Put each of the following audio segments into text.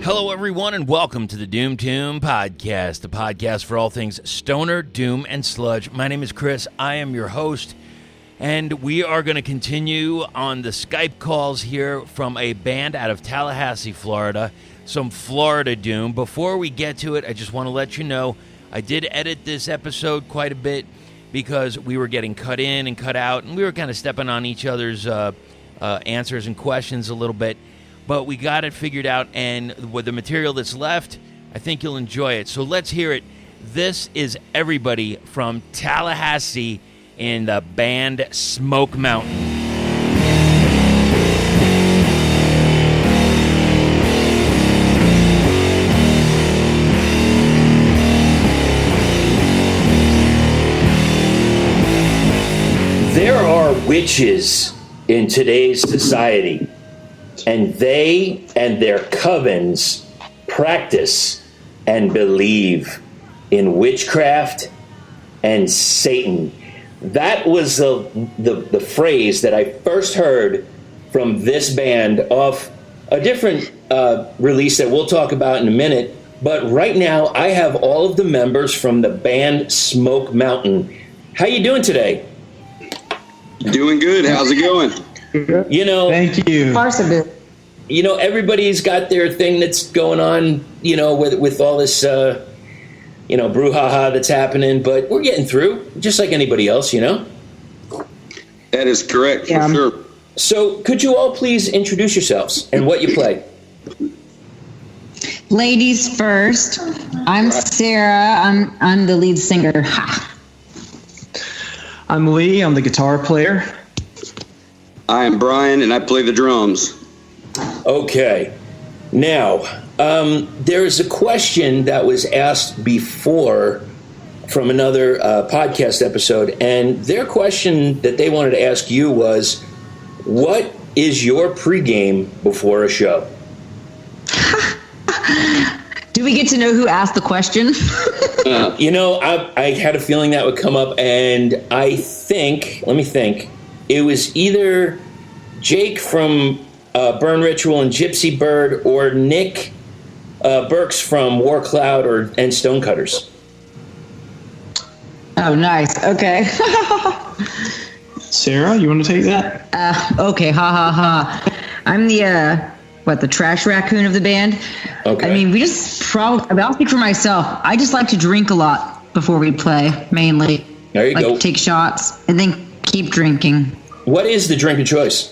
Hello, everyone, and welcome to the Doom Tomb Podcast, the podcast for all things stoner, doom, and sludge. My name is Chris. I am your host, and we are going to continue on the Skype calls here from a band out of Tallahassee, Florida, some Florida doom. Before we get to it, I just want to let you know I did edit this episode quite a bit because we were getting cut in and cut out, and we were kind of stepping on each other's answers and questions a little bit. But we got it figured out, and with the material that's left, I think you'll enjoy it. So let's hear it. This is everybody from Tallahassee in the band Smoke Mountain. There are witches in today's society, and they and their covens practice and believe in witchcraft and Satan. That was the phrase that I first heard from this band off a different release that we'll talk about in a minute. But right now, I have all of the members from the band Smoke Mountain. How you doing today? Doing good. How's it going? You know, thank you. You know, everybody's got their thing that's going on, you know, with all this, brouhaha that's happening, but we're getting through, just like anybody else, you know? That is correct, for sure. So, could you all please introduce yourselves and what you play? Ladies first. I'm Sarah. I'm the lead singer. Ha. I'm Lee. I'm the guitar player. I am Brian, and I play the drums. Okay. Now, there is a question that was asked before from another podcast episode, and their question that they wanted to ask you was, what is your pregame before a show? Do we get to know who asked the question? I had a feeling that would come up, and let me think, it was either Jake from Burn Ritual and Gypsy Bird, or Nick Burks from War Cloud and Stonecutters. Oh, nice. Okay. Sarah, you want to take that? Okay. Ha. I'm the trash raccoon of the band. Okay. I mean, I'll speak for myself. I just like to drink a lot before we play, mainly. There you go. Take shots and then keep drinking. What is the drink of choice?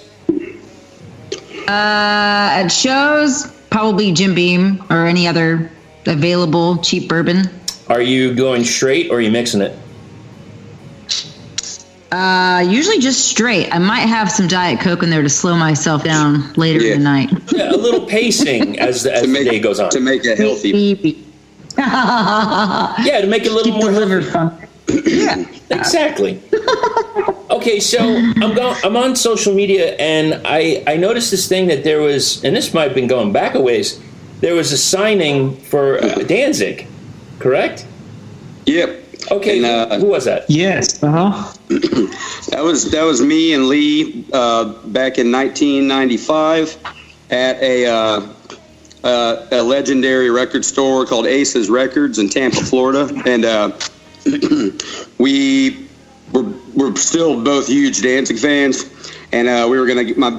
At shows, probably Jim Beam or any other available cheap bourbon. Are you going straight or are you mixing it? Usually just straight. I might have some Diet Coke in there to slow myself down later in the night. Yeah, a little pacing as the day goes on. To make it healthy. Yeah, to make it a little more liver fun. Yeah, exactly. Okay, so I'm on social media, and I noticed this thing that there was, and this might have been going back a ways, there was a signing for Danzig, correct? Yep. Okay, and, who was that? Yes. That was me and Lee back in 1995 at a legendary record store called Oates Records in Tampa, Florida, and we're still both huge Danzig fans, and my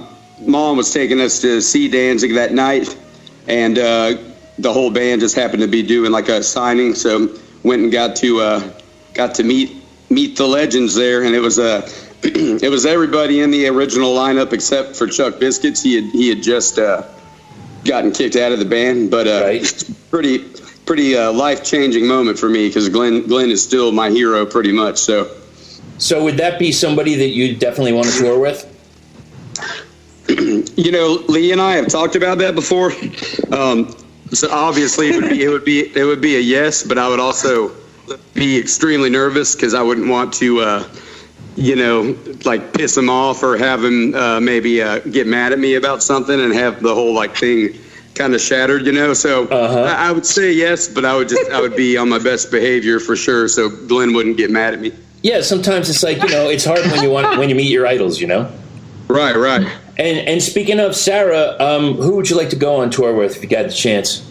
mom was taking us to see Danzig that night, and the whole band just happened to be doing like a signing, so went and got to meet the legends there, and it was everybody in the original lineup except for Chuck Biscuits. He had just gotten kicked out of the band, but it's pretty life-changing moment for me because Glenn is still my hero pretty much. So would that be somebody that you definitely want to tour with? You know, Lee and I have talked about that before. So obviously it would be a yes, but I would also be extremely nervous because I wouldn't want to piss him off or have him maybe get mad at me about something and have the whole thing kind of shattered, So I would say yes, but I would be on my best behavior for sure, so Glenn wouldn't get mad at me. Yeah, sometimes it's it's hard when you meet your idols, Right. And speaking of Sarah, who would you like to go on tour with if you got the chance?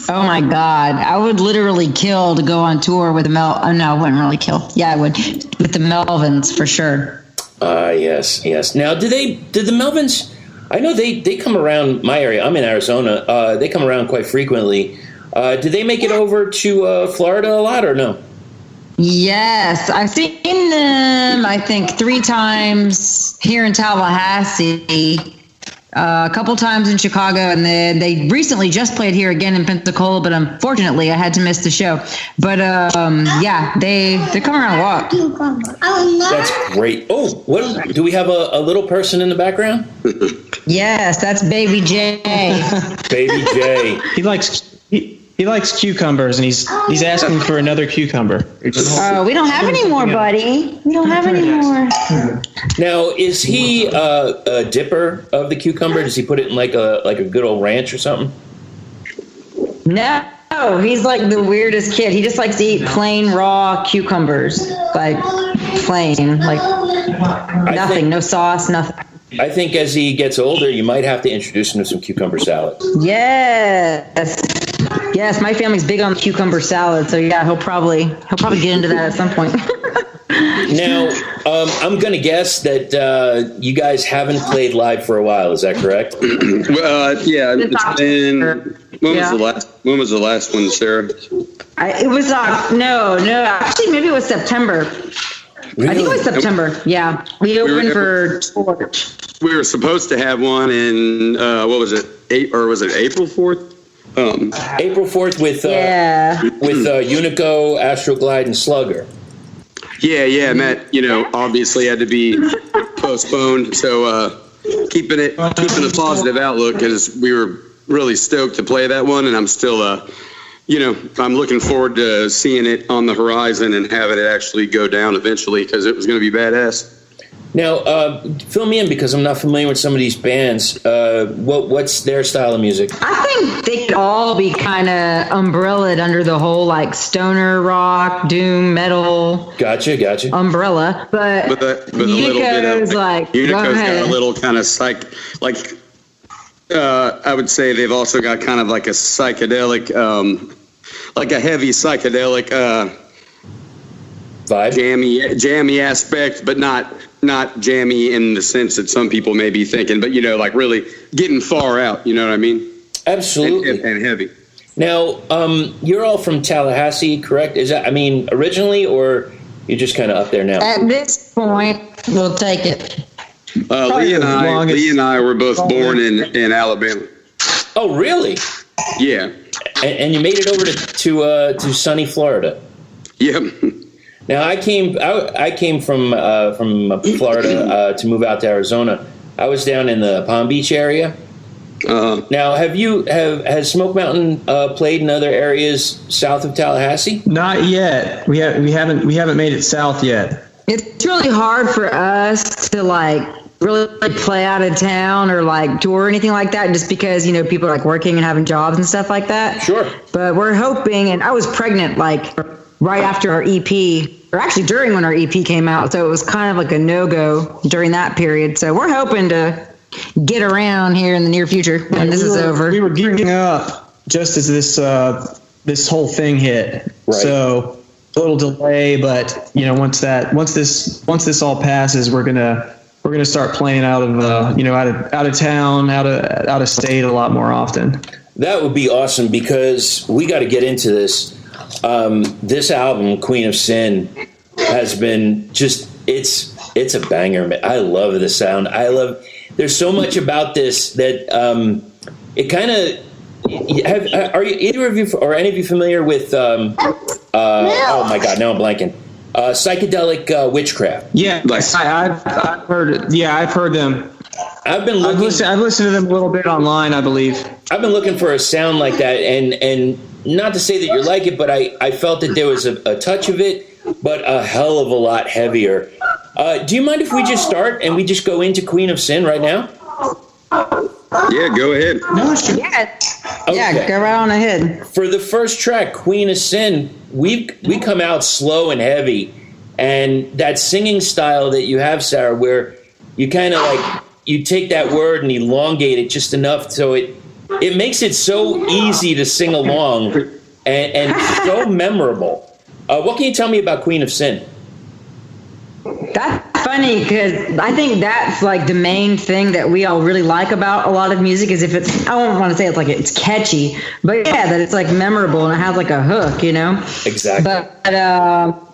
Oh my God, I would literally kill to go on tour with the Oh no, I wouldn't really kill. Yeah, I would with the Melvins for sure. Yes. Now, did the Melvins? I know they come around my area. I'm in Arizona. They come around quite frequently. Did they make it over to Florida a lot or no? Yes, I've seen them. I think 3 times here in Tallahassee. A couple times in Chicago, and then they recently just played here again in Pensacola, but unfortunately I had to miss the show. But yeah, they come around a lot. That's great. Oh, what do we have a little person in the background? Yes, that's Baby J. Baby J. He likes cucumbers, and he's asking for another cucumber. Oh, we don't have any more, buddy. We don't have any more. Now, is he a dipper of the cucumber? Does he put it in like a good old ranch or something? No, he's like the weirdest kid. He just likes to eat plain raw cucumbers, like plain, like nothing, no sauce, nothing. I think as he gets older, you might have to introduce him to some cucumber salad. Yes, my family's big on cucumber salad, so yeah, he'll probably get into that at some point. Now, I'm going to guess that you guys haven't played live for a while. Is that correct? Yeah, it's been. When was the last one, Sarah? It was no. Actually, maybe it was September. Really? I think it was September. Yeah, we opened for Torch. We were supposed to have one in what was it? Was it April 4th? April 4th with Unico, Astroglide, and Slugger. Yeah, and that obviously had to be postponed. So keeping a positive outlook, because we were really stoked to play that one, and I'm still I'm looking forward to seeing it on the horizon and having it actually go down eventually, because it was going to be badass. Now, fill me in, because I'm not familiar with some of these bands. What's their style of music? I think they could all be kind of umbrellaed under the whole like stoner rock, doom, metal. Gotcha. Umbrella, but a little bit of like Unico's got a little kind of I would say they've also got kind of like a psychedelic, like a heavy psychedelic vibe, jammy aspect, but not jammy in the sense that some people may be thinking, but like really getting far out, you know what I mean? Absolutely. And heavy. Now, you're all from Tallahassee, correct? Is that, originally, or you're just kind of up there now? At this point, we'll take it. Lee and I were both born in Alabama. Oh, really? Yeah. And you made it over to sunny Florida. Yep. Now, I came from Florida to move out to Arizona. I was down in the Palm Beach area. Now, has Smoke Mountain played in other areas south of Tallahassee? Not yet. We haven't made it south yet. It's really hard for us to like really play out of town or like tour or anything like that, just because people are like working and having jobs and stuff like that. Sure. But we're hoping, and I was pregnant like right after our EP, or actually during when our EP came out, so it was kind of like a no-go during that period. So we're hoping to get around here in the near future when this is over. We were gearing up just as this whole thing hit. Right. So a little delay, but once this all passes, we're gonna start playing out of out of town, out of state a lot more often. That would be awesome, because we got to get into this. This album, Queen of Sin, has been it's a banger. I love the sound. There's so much about this that it kind of. Are you either of you or any of you familiar with? Oh my God! Now I'm blanking. Psychedelic witchcraft. Yeah, I've heard it. Yeah, I've heard them. I've listened to them a little bit online, I believe. I've been looking for a sound like that, and not to say that you like it, but I felt that there was a touch of it, but a hell of a lot heavier. Do you mind if we just start and we just go into Queen of Sin right now? Yeah, go ahead. No, sure. Yeah. Okay. Yeah, go right on ahead. For the first track, Queen of Sin, we come out slow and heavy, and that singing style that you have, Sarah, where you kind of like you take that word and elongate it just enough so it makes it so easy to sing along and so memorable. What can you tell me about Queen of Sin? That's funny because I think that's like the main thing that we all really like about a lot of music is if it's, I don't want to say it's like it's catchy, but yeah, that it's like memorable and it has like a hook, you know? Exactly. But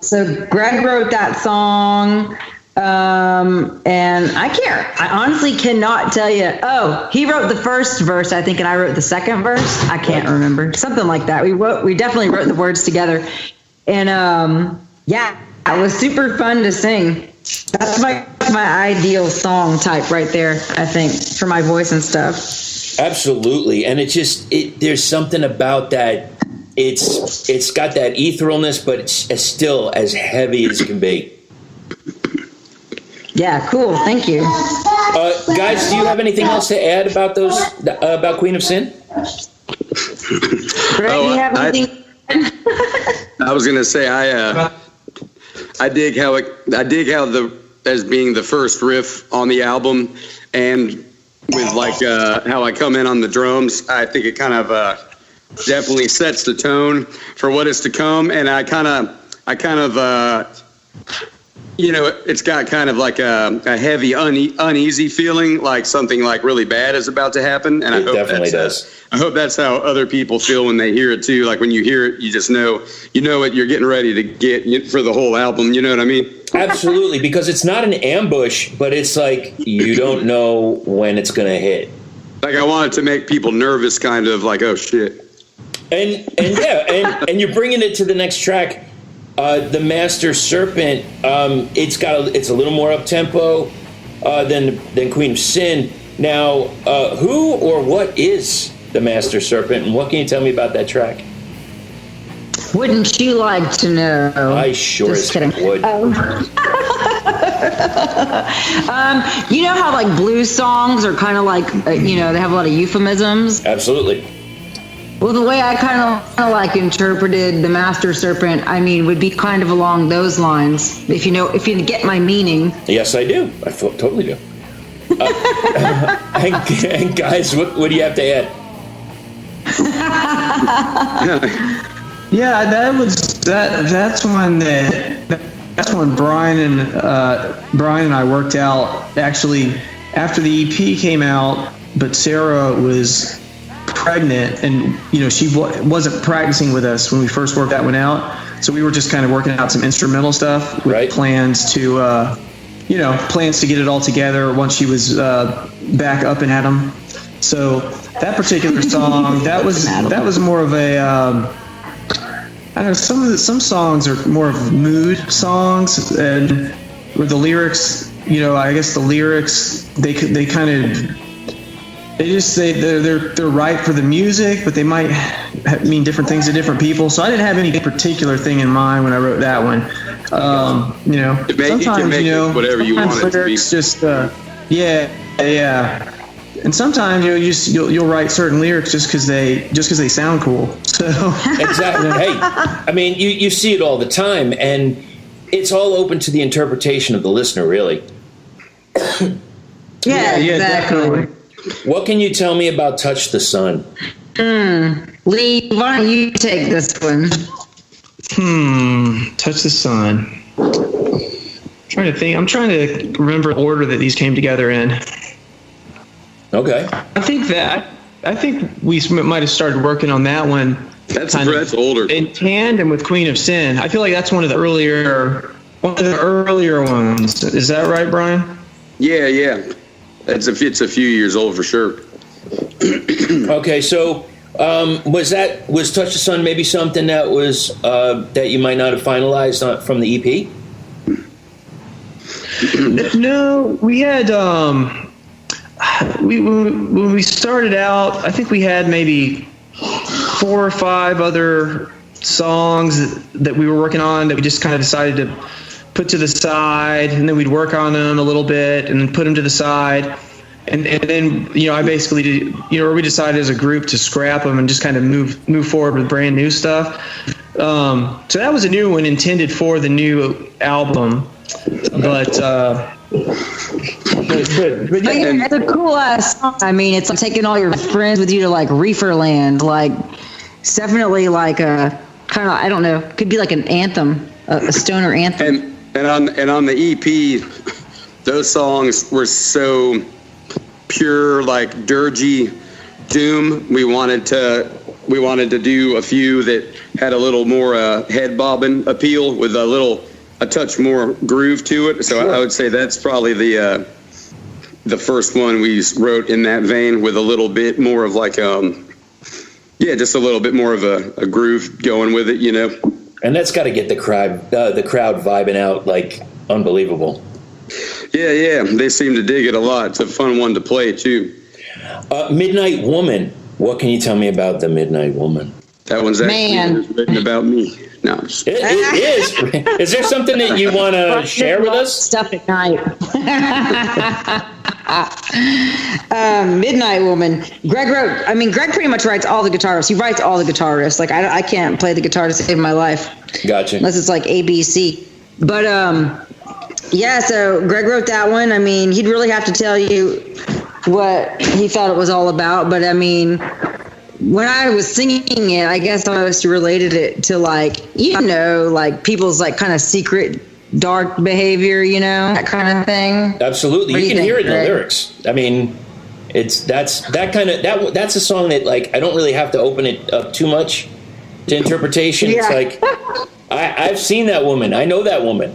so Greg wrote that song. And I honestly cannot tell you. Oh, he wrote the first verse, I think, and I wrote the second verse. I can't remember. Something like that. We definitely wrote the words together. And yeah, it was super fun to sing. That's my ideal song type right there, I think, for my voice and stuff. Absolutely. And there's something about that. It's got that etherealness, but it's still as heavy as can be. Yeah, cool. Thank you. Guys, do you have anything else to add about about Queen of Sin? Greg, do you have anything? I was gonna say I dig how as being the first riff on the album, and with like how I come in on the drums, I think it kind of definitely sets the tone for what is to come, and I kind of. You know, it's got kind of like a heavy, uneasy feeling, like something like really bad is about to happen. And it definitely does. I hope that's how other people feel when they hear it too. Like when you hear it, you just know, what you're getting ready to get for the whole album. You know what I mean? Absolutely, because it's not an ambush, but it's like you don't know when it's going to hit. Like I wanted to make people nervous, kind of like, oh shit. And and you're bringing it to the next track. The Master Serpent, it's a little more up tempo than Queen of Sin. Now, who or what is the Master Serpent, and what can you tell me about that track? Wouldn't you like to know? I sure Just as kidding. would. You know how like blues songs are kind of like they have a lot of euphemisms. Absolutely. Well, the way I kind of like interpreted the Master Serpent, I mean, would be kind of along those lines. If you get my meaning. Yes, I do. I totally do. And guys, what do you have to add? Yeah, that's when Brian and I worked out. Actually, after the EP came out, but Sarah was pregnant, and she wasn't practicing with us when we first worked that one out, so we were just kind of working out some instrumental stuff with plans to get it all together once she was back up and at 'em. So that particular song, that was more of a I don't know, some songs are more of mood songs, and with the lyrics, I guess the lyrics they're right for the music, but they might mean different things to different people. So I didn't have any particular thing in mind when I wrote that one. Sometimes whatever you want it to be. Just yeah. And sometimes you'll write certain lyrics just because they sound cool. So exactly. Hey, I mean you see it all the time, and it's all open to the interpretation of the listener, really. Yeah, exactly. What can you tell me about Touch the Sun? Lee, why don't you take this one? Touch the Sun. I'm trying to remember the order that these came together in. Okay. I think we might have started working on that one. That's older. In tandem with Queen of Sin. I feel like that's one of the earlier ones. Is that right, Brian? Yeah. It's a few years old for sure. Okay, so was Touch the Sun maybe something that was that you might not have finalized from the EP? No, we had when we started out, I think we had maybe 4 or 5 other songs that we were working on that we just kind of decided to put to the side, and then we'd work on them a little bit and then put them to the side. And then, I basically did, we decided as a group to scrap them and just kind of move forward with brand new stuff. So that was a new one intended for the new album. But But Yeah, it's a cool ass song. I mean, it's like taking all your friends with you to like Reeferland. Like, it's definitely like a kind of, I don't know, could be like an anthem, a stoner anthem. And on the EP, those songs were so pure, like dirgy doom. We wanted to do a few that had a little more head bobbing appeal with a touch more groove to it. So I would say that's probably the first one we wrote in that vein, with a little bit more of like just a little bit more of a groove going with it, you know. And that's got to get the crowd vibing out like unbelievable. Yeah, they seem to dig it a lot. It's a fun one to play too. Midnight Woman. What can you tell me about the Midnight Woman? That one's actually written about me. No, it is. Is there something that you want to share with us? Stuff at night. Midnight Woman. Greg pretty much writes all the guitarists. He writes all the guitarists. Like, I can't play the guitar to save my life. Gotcha. Unless it's like ABC. But, so Greg wrote that one. I mean, he'd really have to tell you what he thought it was all about. But, I mean, when I was singing it, I guess I was related it to, like, you know, like people's, like, kind of secret dark behavior, you know, that kind of thing. Absolutely. You can hear it in the lyrics. I mean, that's a song that, like, I don't really have to open it up too much to interpretation. Yeah. It's like, I've seen that woman. I know that woman.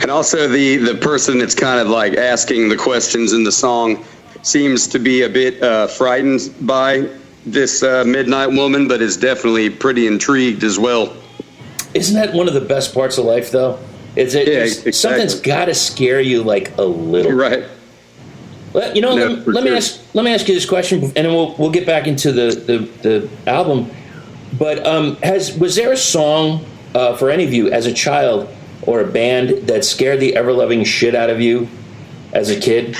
And also the person that's kind of like asking the questions in the song seems to be a bit frightened by this Midnight Woman, but is definitely pretty intrigued as well. Isn't that one of the best parts of life, though? Exactly. Something's got to scare you like a little, right? Well, you know, let me ask you this question, and then we'll get back into the album. But was there a song for any of you as a child or a band that scared the ever-loving shit out of you as a kid?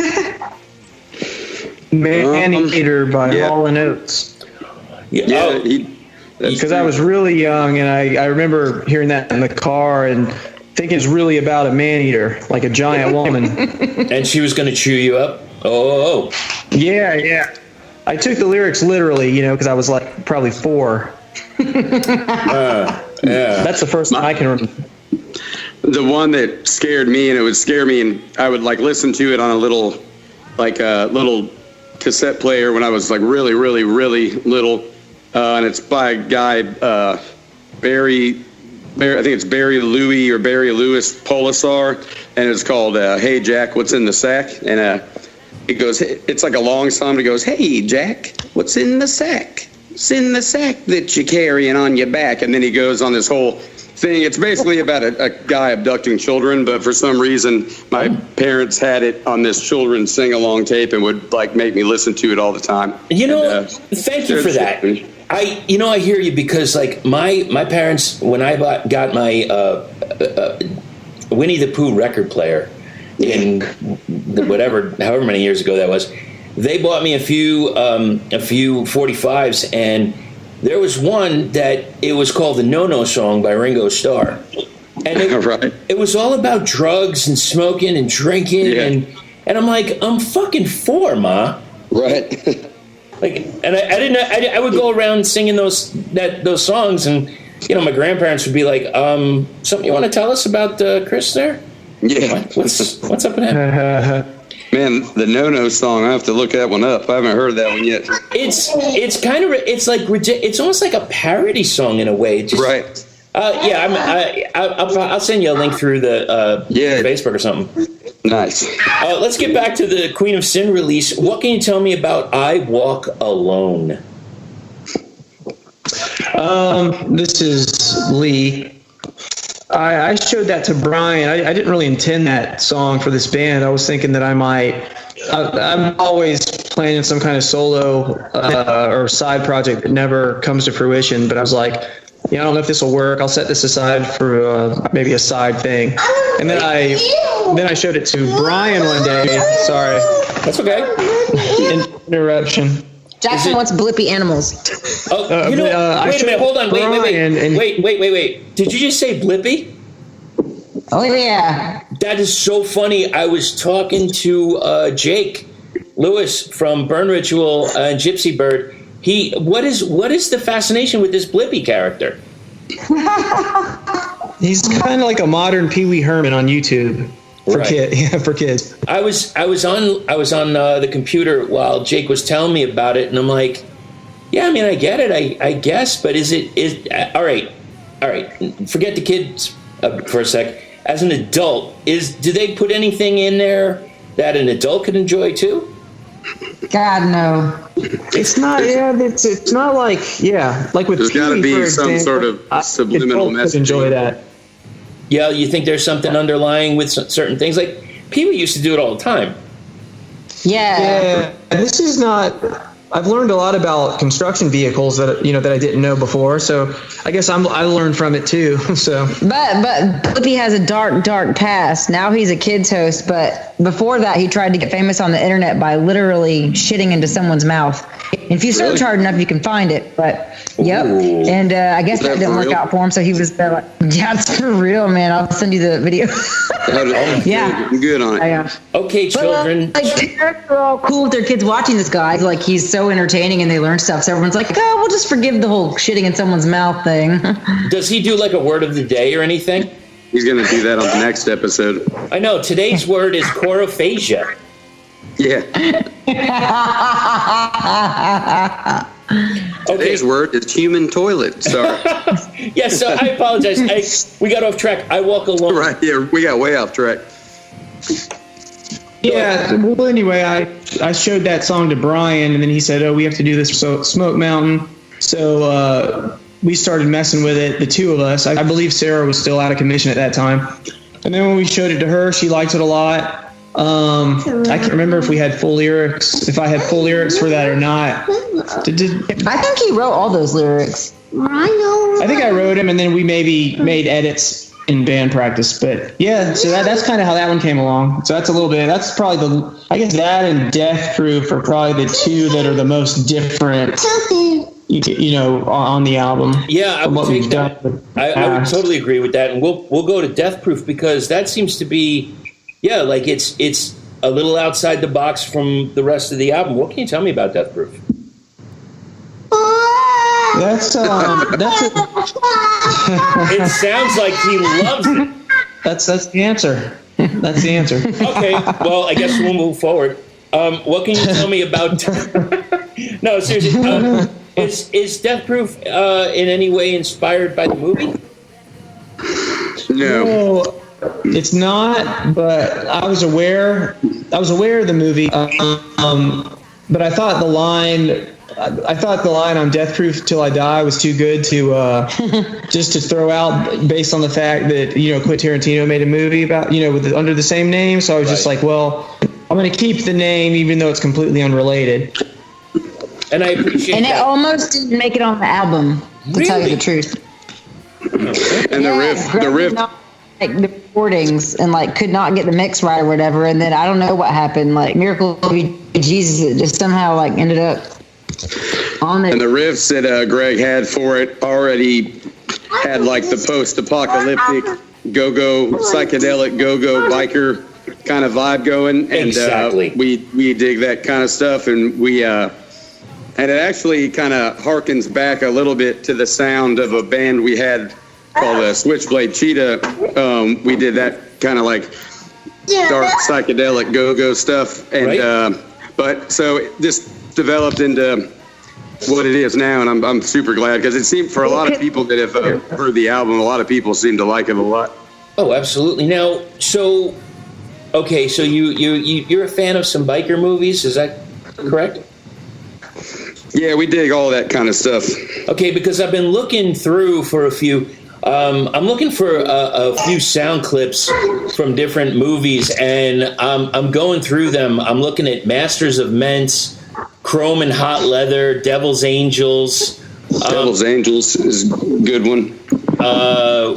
Man-Eater by Hall & Oates. Yeah, because I was really young, and I remember hearing that in the car and thinking it's really about a man-eater, like a giant woman. And she was going to chew you up? Oh. Yeah. I took the lyrics literally, you know, because I was like probably 4. That's the first one I can remember. The one that scared me, and it would scare me, and I would like listen to it on a little cassette player when I was like really, really, really little, and it's by a guy, Barry. I think it's Barry Louis or Barry Lewis Polisar, and it's called "Hey Jack, What's in the Sack?" And it goes, it's like a long song. It goes, "Hey Jack, what's in the sack? It's in the sack that you're carrying on your back." And then he goes on this whole thing. It's basically about a guy abducting children, but for some reason my parents had it on this children's sing-along tape and would like make me listen to it all the time. You know, thank you for that. I hear you, because like my parents, when I got my Winnie the Pooh record player in however many years ago that was, they bought me a few 45s, and there was one that it was called the No-No Song by Ringo Starr. And it was all about drugs and smoking and drinking, and I'm like, I'm fucking 4, Ma. Right. Like, and I didn't know. I would go around singing those songs, and you know, my grandparents would be like, "Something you want to tell us about Chris there?" Yeah. What's up with that? Man, the No-No Song. I have to look that one up. I haven't heard that one yet. It's almost like a parody song in a way. Right. I'll send you a link through the Facebook or something. Nice. Let's get back to the Queen of Sin release. What can you tell me about I Walk Alone? This is Lee. I showed that to Brian. I didn't really intend that song for this band. I was thinking that I'm always planning some kind of solo or side project that never comes to fruition, but I was like, I don't know if this will work. I'll set this aside for maybe a side thing. And then I showed it to Brian one day. Sorry. That's okay. Interruption. Jackson wants Blippi animals. Oh, wait a minute. Hold on. Wait. Did you just say Blippi? Oh, yeah. That is so funny. I was talking to Jake Lewis from Burn Ritual and Gypsy Bird. What is the fascination with this Blippi character? He's kind of like a modern Pee Wee Herman on YouTube for kids. I was on the computer while Jake was telling me about it, and I'm like, yeah, I mean, I get it, I guess, but is all right? Forget the kids for a sec. As an adult, do they put anything in there that an adult could enjoy too? God, no. It's not. Yeah, it's not like with. There's got to be some sort of subliminal message. Enjoy that. Yeah, you think there's something underlying with certain things? Like people used to do it all the time. Yeah. This is not. I've learned a lot about construction vehicles that I didn't know before. So I guess I learned from it too. So. But Blippi has a dark past. Now he's a kids host, but before that he tried to get famous on the internet by literally shitting into someone's mouth. And if you search hard enough, you can find it. But yep. Ooh. And I guess that didn't work out for him. So he was like, "Yeah, it's for real, man. I'll send you the video." Yeah, I'm good on it. Okay, children. But, parents are all cool with their kids watching this guy. Like he's so entertaining and they learn stuff. So everyone's like, "Oh, we'll just forgive the whole shitting in someone's mouth thing." Does he do like a word of the day or anything? He's going to do that on the next episode. I know. Today's word is chorophagia. Yeah. Today's word is human toilet. Sorry. Yes, so I apologize. We got off track. I walk alone. Right, yeah, we got way off track. Yeah, well, anyway, I showed that song to Brian, and then he said, "Oh, we have to do this for Smoke Mountain." So we started messing with it, the two of us. I believe Sarah was still out of commission at that time. And then when we showed it to her, she liked it a lot. I can't remember if we had full lyrics, if I had full lyrics for that or not. I think he wrote all those lyrics. I think I wrote them, and then we maybe made edits in band practice. But yeah, so that's kind of how that one came along. So that's a little bit. That's probably I guess that and Death Proof are probably the two that are the most different. On the album. Yeah, I would take that. I would totally agree with that, and we'll go to Death Proof because that seems to be, like it's a little outside the box from the rest of the album. What can you tell me about Death Proof? That's It sounds like he loves it. That's the answer. That's the answer. Okay, well, I guess we'll move forward. What can you tell me about? No, seriously. Is Death Proof in any way inspired by the movie? No, it's not. But I was aware of the movie. But I thought the line on Death Proof Till I Die was too good to just to throw out based on the fact that Quentin Tarantino made a movie about under the same name. So I was just like, well, I'm going to keep the name even though it's completely unrunrelated. And I appreciate and that. it almost didn't make it on the album, to tell you the truth. And the riff. The recordings and could not get the mix right or whatever. And then I don't know what happened. Miracle Baby Jesus, it just somehow ended up on it. And the riffs that Greg had for it already had the post-apocalyptic go-go, psychedelic go-go biker kind of vibe going. And exactly. We dig that kind of stuff, and we and it actually kind of harkens back a little bit to the sound of a band we had called Switchblade Cheetah. We did that kind of dark psychedelic go-go stuff, and right. But so it just developed into what it is now, and I'm super glad because it seemed for a lot of people that have heard the album, a lot of people seem to like it a lot. Oh, absolutely. Now, so you're a fan of some biker movies, is that correct? Yeah, we dig all that kind of stuff. Okay, because I've been looking through for a few. I'm looking for a few sound clips from different movies, and I'm going through them. I'm looking at Masters of Ments, Chrome and Hot Leather, Devil's Angels. Devil's Angels is a good one.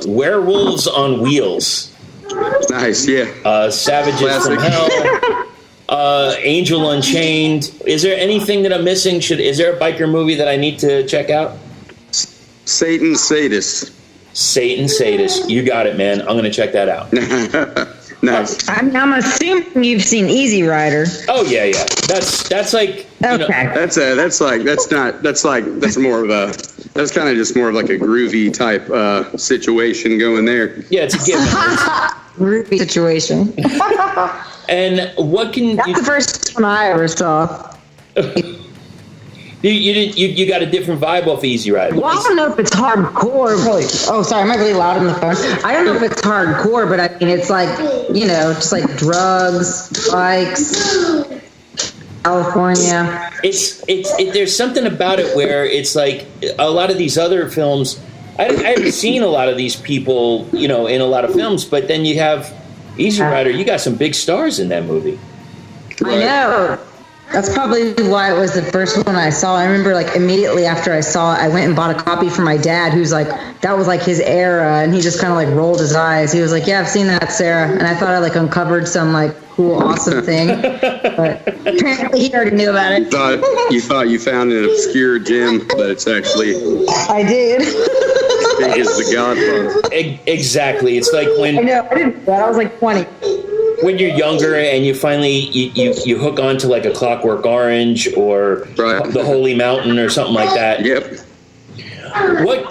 Werewolves on Wheels. Nice, yeah. Savages Classic. from Hell. Angel Unchained. Is there anything that I'm missing? Is there a biker movie that I need to check out? Satan's Sadists. Satan Sadist. You got it, man. I'm going to check that out. Nice. I'm assuming you've seen Easy Rider. Oh yeah. That's like Okay. That's more of a, that's kind of just more of like a groovy type situation going there. Yeah, it's a given. Groovy situation. And what can That's the first one I ever saw. you got a different vibe off Easy Rider? Well, I don't know if it's hardcore. Really. Oh, sorry, am I really loud on the phone? I don't know if it's hardcore, but I mean, it's like, just like drugs, bikes, California. There's something about it where it's like a lot of these other films. I haven't seen a lot of these people, in a lot of films, but then you have Easy Rider. You got some big stars in that movie. I know. That's probably why it was the first one I saw. I remember, like, immediately after I saw it, I went and bought a copy for my dad, who's like, that was like his era, and he just kind of like rolled his eyes. He was like, yeah, I've seen that, Sarah. And I thought I like uncovered some like cool, awesome thing. But apparently he already knew about it. You thought you found an obscure gem, but it's actually I did. big as the Godfather. Exactly. It's like when I know, I didn't do that. I was like 20. When you're younger and you finally you hook onto like a Clockwork Orange or the Holy Mountain or something like that. Yep.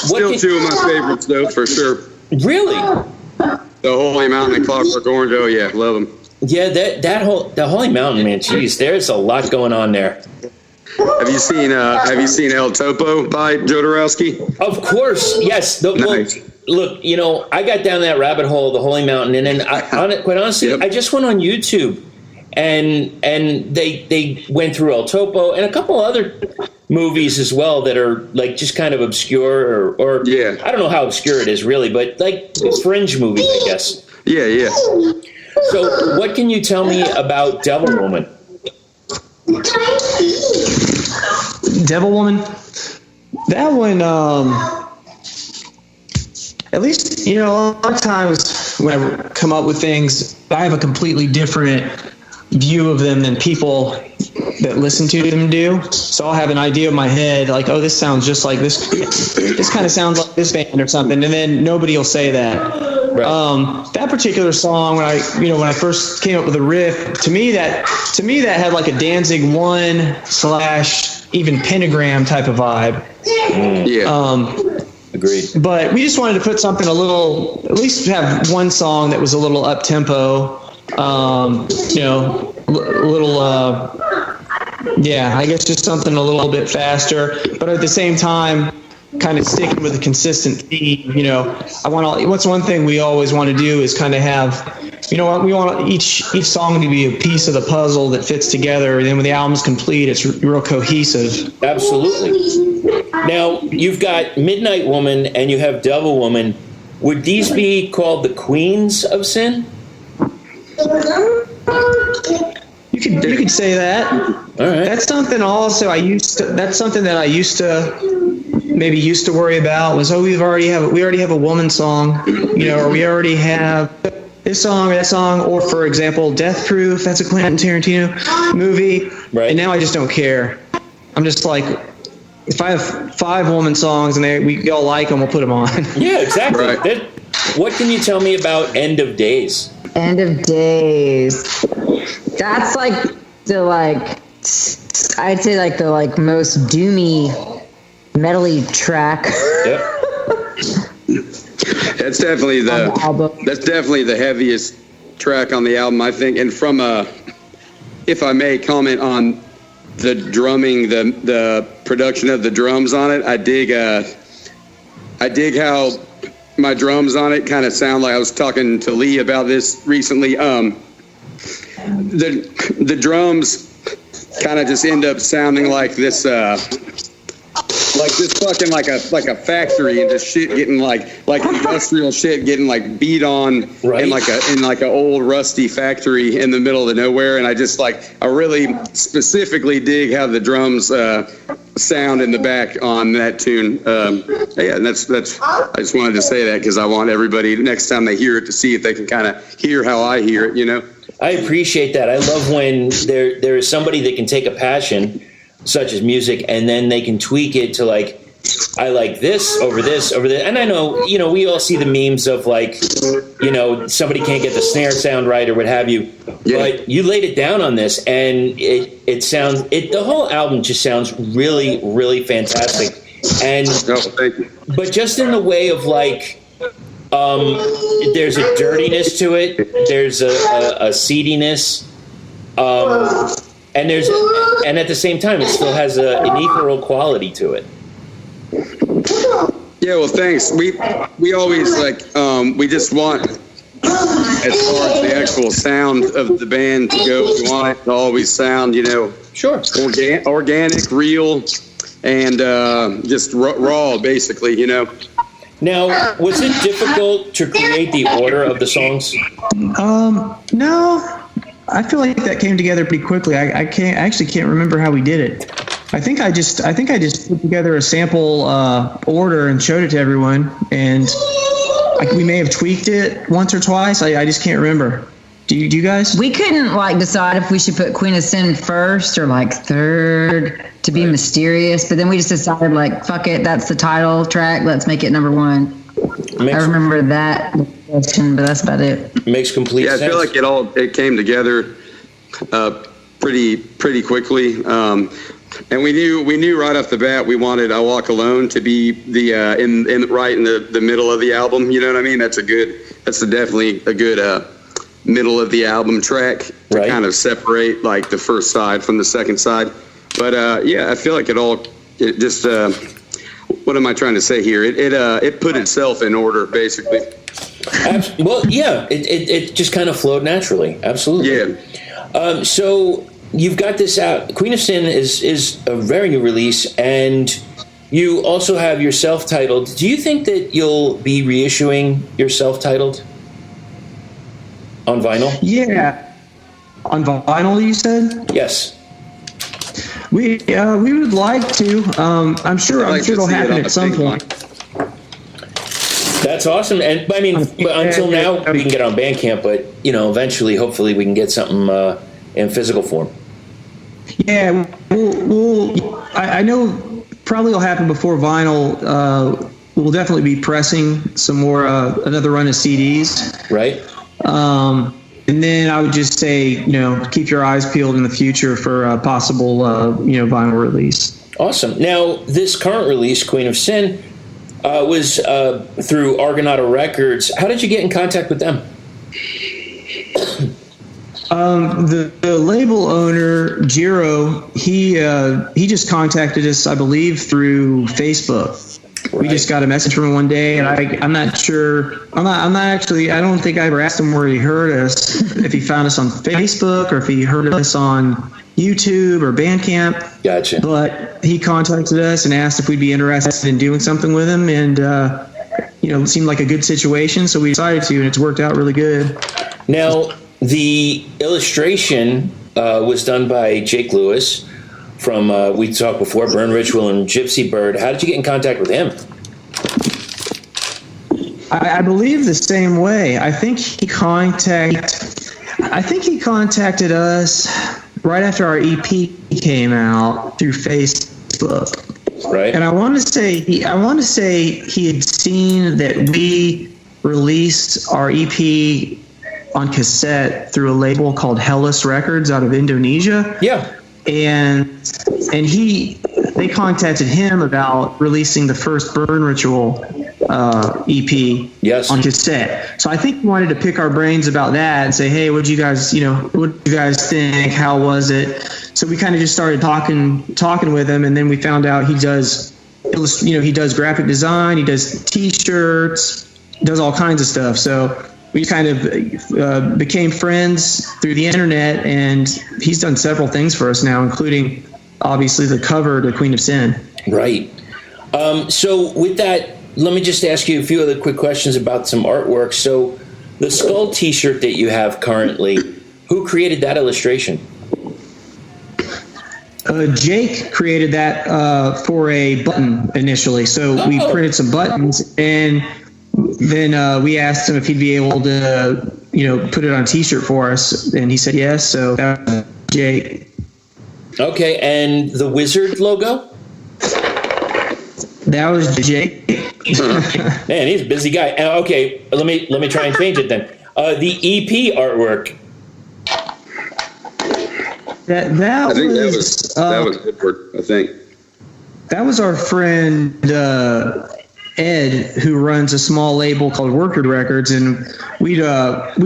Still two of my favorites though, for sure. Really? The Holy Mountain and Clockwork Orange. Oh yeah, love them. Yeah, the Holy Mountain, man. Jeez, there's a lot going on there. Have you seen El Topo by Jodorowsky? Of course, yes. Nice. Look, I got down that rabbit hole of the Holy Mountain, and then quite honestly, Yep. I just went on YouTube, and they went through El Topo and a couple other movies as well that are like just kind of obscure or Yeah. I don't know how obscure it is really, but like fringe movies, I guess. Yeah. So, what can you tell me about Devil Woman? Devil Woman. That one, at least, a lot of times when I come up with things, I have a completely different view of them than people that listen to them do. So I'll have an idea in my head, like, oh, this sounds just like this. This kind of sounds like this band or something, and then nobody will say that. Right. That particular song, when I first came up with the riff, to me that had like a Danzig 1/ even Pentagram type of vibe. Yeah. Agreed. But we just wanted to put something at least have one song that was a little up tempo. I guess just something a little bit faster, but at the same time, kind of sticking with a consistent theme. What's one thing we always want to do is kind of have, we want each song to be a piece of the puzzle that fits together, and then when the album's complete, it's real cohesive. Absolutely. Now, you've got Midnight Woman and you have Devil Woman. Would these be called the Queens of Sin? You could say that. All right. That's something also that's something that I used to worry about was, we already have a woman song, or we already have this song or that song, or for example, Death Proof, that's a Quentin Tarantino movie. Right. And now I just don't care. I'm just like, if I have 5 woman songs and we all like them, we'll put them on. Yeah, exactly. Right. What can you tell me about End of Days? End of Days. That's like I'd say like the most doomy, metally track. Yep. That's definitely the heaviest track on the album, I think. And from if I may comment on the drumming, the production of the drums on it, I dig how my drums on it kind of sound like, I was talking to Lee about this recently. The drums kind of just end up sounding like this fucking like a factory, and just shit getting like industrial shit getting like beat on right. in like a old rusty factory in the middle of nowhere. And I really specifically dig how the drums sound in the back on that tune. And that's I just wanted to say that because I want everybody next time they hear it to see if they can kind of hear how I hear it, I appreciate that. I love when there is somebody that can take a passion such as music, and then they can tweak it to like I like this over this over this. And I know, we all see the memes of like, somebody can't get the snare sound right or what have you. Yeah. But you laid it down on this, and the whole album just sounds really, really fantastic. And thank you. But just in the way of like, there's a dirtiness to it. There's a seediness. And at the same time, it still has an ethereal quality to it. Yeah, well, thanks. We always we just want, as far as the actual sound of the band to go, we want it to always sound, sure, organic, real, and just raw, basically, Now, was it difficult to create the order of the songs? No. I feel like that came together pretty quickly. I actually can't remember how we did it. I think I just put together a sample order and showed it to everyone, and we may have tweaked it once or twice. I just can't remember. Do you guys? We couldn't decide if we should put Queen of Sin first or third to be mysterious, but then we just decided fuck it, that's the title track. Let's make it number one. I remember that question, but that's about it. Makes complete sense. Yeah, I feel like it came together pretty quickly. And we knew right off the bat we wanted "I Walk Alone" to be the right in the middle of the album. You know what I mean? That's definitely a good middle of the album track to kind of separate the first side from the second side. But I feel like it just what am I trying to say here? It put itself in order, basically. Well, yeah, it just kind of flowed naturally. Absolutely. Yeah. So you've got this out. Queen of Sin is a very new release, and you also have your self-titled. Do you think that you'll be reissuing your self-titled on vinyl? Yeah. On vinyl, you said? Yes. We would like to. I'm sure it'll happen at some point. That's awesome. And but until now we can get on Bandcamp, but eventually, hopefully, we can get something in physical form. Yeah, I know probably will happen before vinyl. We'll definitely be pressing some more another run of CDs. Right. And then I would just say, keep your eyes peeled in the future for a possible, vinyl release. Awesome. Now, this current release, Queen of Sin, was through Argonauta Records. How did you get in contact with them? The label owner, Jiro, he just contacted us, I believe, through Facebook. Right. We just got a message from him one day, and I'm not sure. I'm not actually. I don't think I ever asked him where he heard us, if he found us on Facebook or if he heard us on YouTube or Bandcamp. Gotcha. But he contacted us and asked if we'd be interested in doing something with him, and it seemed like a good situation, so we decided to, and it's worked out really good. Now, the illustration was done by Jake Lewis from, we talked before, Burn Ritual and Gypsy Bird. How did you get in contact with him? I believe the same way. I think he contacted us right after our EP came out through Facebook. Right. And I want to say he had seen that we released our EP on cassette through a label called Hellas Records out of Indonesia. Yeah. And they contacted him about releasing the first Burn Ritual EP on cassette. So I think he wanted to pick our brains about that and say, hey, what do you guys think? How was it? So we kind of just started talking with him, and then we found out he does graphic design, he does T-shirts, does all kinds of stuff. So we kind of became friends through the internet, and he's done several things for us now, including obviously the cover to Queen of Sin. Right. So with that, let me just ask you a few other quick questions about some artwork. So the skull T-shirt that you have currently, who created that illustration? Jake created that for a button initially. So we printed some buttons, and then we asked him if he'd be able to, put it on a T-shirt for us, and he said yes. So that was Jake. Okay, and the Wizard logo? That was Jake. Man, he's a busy guy. Okay, let me try and change it then. The EP artwork. That was Edward, I think. That was our friend Ed, who runs a small label called Worker Records, and we'd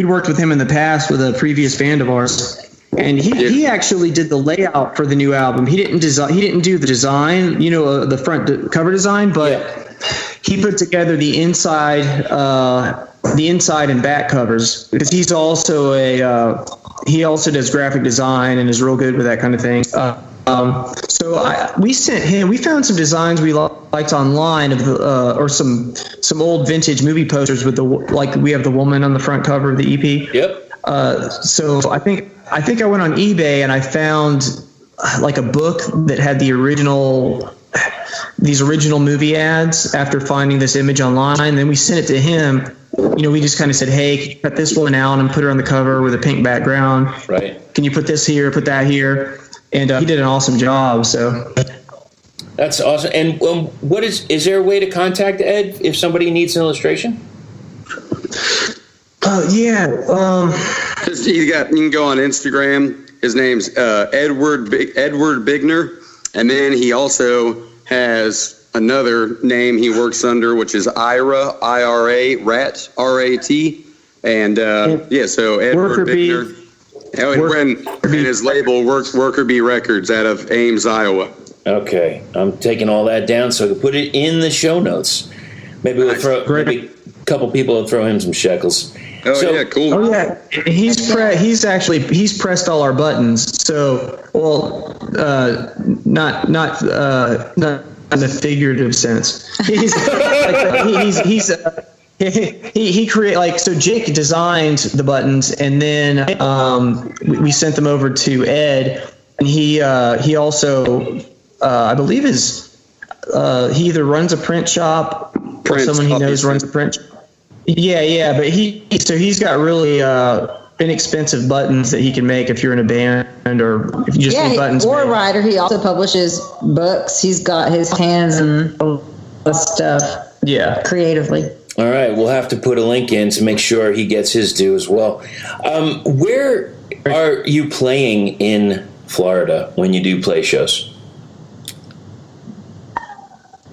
worked with him in the past with a previous band of ours. And he actually did the layout for the new album. He didn't do the design, the front cover design, but he put together the inside and back covers, because he's also he also does graphic design and is real good with that kind of thing. So we found some designs we liked online of or some old vintage movie posters with we have the woman on the front cover of the EP. Yep. So I think I went on eBay and I found like a book that had these original movie ads after finding this image online. Then we sent it to him. We just kind of said, hey, can you cut this one out and put her on the cover with a pink background? Right. Can you put this here, put that here? And he did an awesome job. So that's awesome. And is there a way to contact Ed if somebody needs an illustration? Yeah. You can go on Instagram. His name's Edward Bigner, and then he also has another name he works under, which is Ira, I-R-A, Rat, R-A-T, and so Edward Bigner. And his label Worker Bee Records out of Ames, Iowa. Okay, I'm taking all that down so I can put it in the show notes. Maybe maybe a couple people will throw him some shekels. Yeah, cool. Oh yeah, he's pressed all our buttons. So, not in a figurative sense. He create so Jake designed the buttons, and then we sent them over to Ed, and he also I believe he either runs a print shop or someone he knows runs a print shop. Yeah, but he's got really inexpensive buttons that he can make if you're in a band or if you just need buttons. Or a writer. He also publishes books. He's got his hands in all the stuff. Yeah, creatively. All right, we'll have to put a link in to make sure he gets his due as well. Where are you playing in Florida when you do play shows?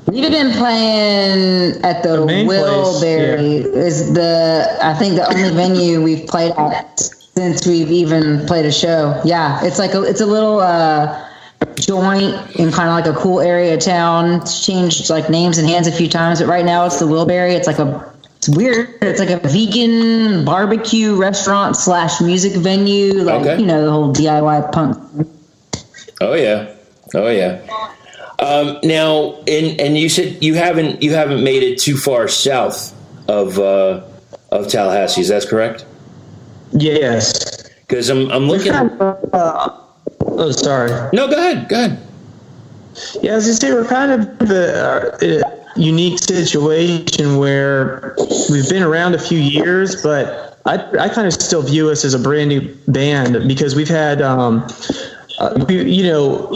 We've been playing at the Willberry. Is I think the only venue we've played at since we've even played a show. Yeah, it's a little joint in kind of like a cool area of town. It's changed names and hands a few times, but right now it's the Willberry. It's weird. It's like a vegan barbecue restaurant / music venue. The whole DIY punk. Oh yeah. Now, and you said you haven't made it too far south of Tallahassee. Is that correct? Yes. Because I'm looking. Sorry. No, go ahead. Yeah, as I say, we're kind of a unique situation where we've been around a few years, but I kind of still view us as a brand new band because we've had.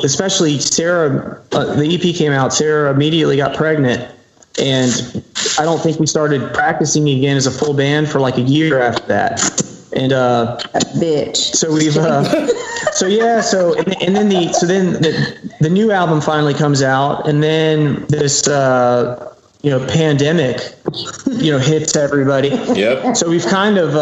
Especially Sarah, the EP came out, Sarah immediately got pregnant, and I don't think we started practicing again as a full band for a year after that. And bitch. So we've then the new album finally comes out, and then this pandemic hits everybody. Yep. So we've kind of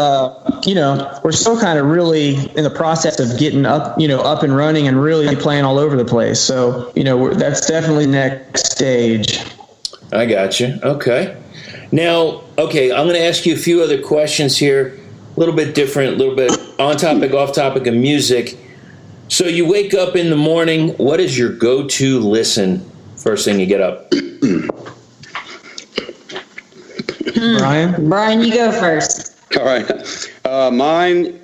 we're still kind of really in the process of getting up and running and really playing all over the place. So that's definitely the next stage. I got you. Okay. Now, I'm going to ask you a few other questions here. A little bit different, a little bit on topic, off topic of music. So you wake up in the morning. What is your go-to listen first thing you get up? Brian, you go first. All right. Mine